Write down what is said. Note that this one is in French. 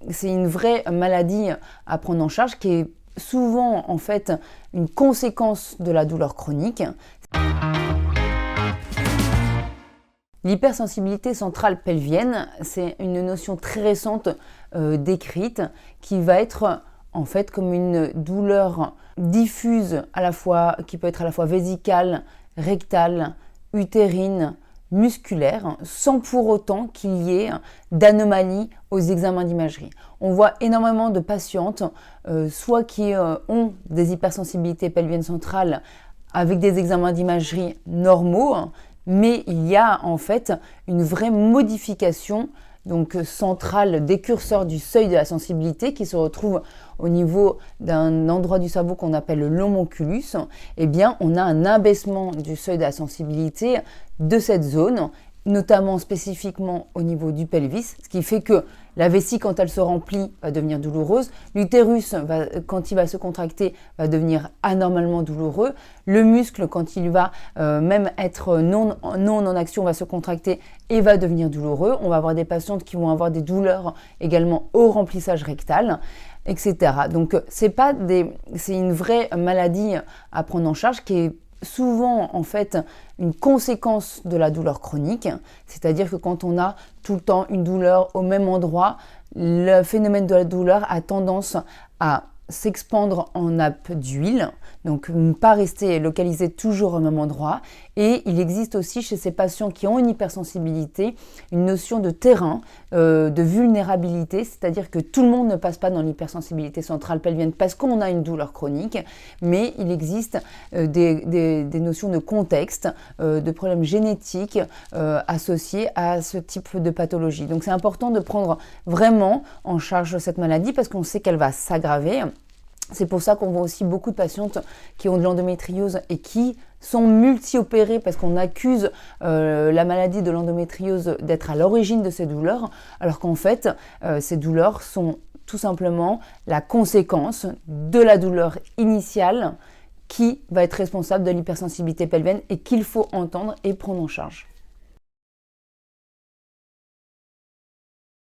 c'est une vraie maladie à prendre en charge qui est souvent en fait une conséquence de la douleur chronique. L'hypersensibilité centrale pelvienne, c'est une notion très récente décrite qui va être en fait comme une douleur diffuse qui peut être à la fois vésicale, rectale, utérine, musculaire, sans pour autant qu'il y ait d'anomalies aux examens d'imagerie. On voit énormément de patientes, soit qui ont des hypersensibilités pelviennes centrales avec des examens d'imagerie normaux, mais il y a en fait une vraie modification centrale des curseurs du seuil de la sensibilité qui se retrouve au niveau d'un endroit du cerveau qu'on appelle l'homonculus. Eh bien, on a un abaissement du seuil de la sensibilité de cette zone, notamment spécifiquement au niveau du pelvis, ce qui fait que la vessie, quand elle se remplit, va devenir douloureuse. L'utérus, quand il va se contracter, va devenir anormalement douloureux. Le muscle, quand il va même être non en action, va se contracter et va devenir douloureux. On va avoir des patientes qui vont avoir des douleurs également au remplissage rectal, etc. Donc, c'est une vraie maladie à prendre en charge qui est souvent en fait une conséquence de la douleur chronique, c'est-à-dire que quand on a tout le temps une douleur au même endroit, le phénomène de la douleur a tendance à s'expandre en nappe d'huile, donc ne pas rester localisé toujours au même endroit. Et il existe aussi chez ces patients qui ont une hypersensibilité une notion de terrain, de vulnérabilité, c'est-à-dire que tout le monde ne passe pas dans l'hypersensibilité centrale pelvienne parce qu'on a une douleur chronique, mais il existe des notions de contexte, de problèmes génétiques associés à ce type de pathologie. Donc c'est important de prendre vraiment en charge cette maladie parce qu'on sait qu'elle va s'aggraver. C'est pour ça qu'on voit aussi beaucoup de patientes qui ont de l'endométriose et qui sont multi-opérées parce qu'on accuse la maladie de l'endométriose d'être à l'origine de ces douleurs, alors qu'en fait, ces douleurs sont tout simplement la conséquence de la douleur initiale qui va être responsable de l'hypersensibilité pelvienne et qu'il faut entendre et prendre en charge.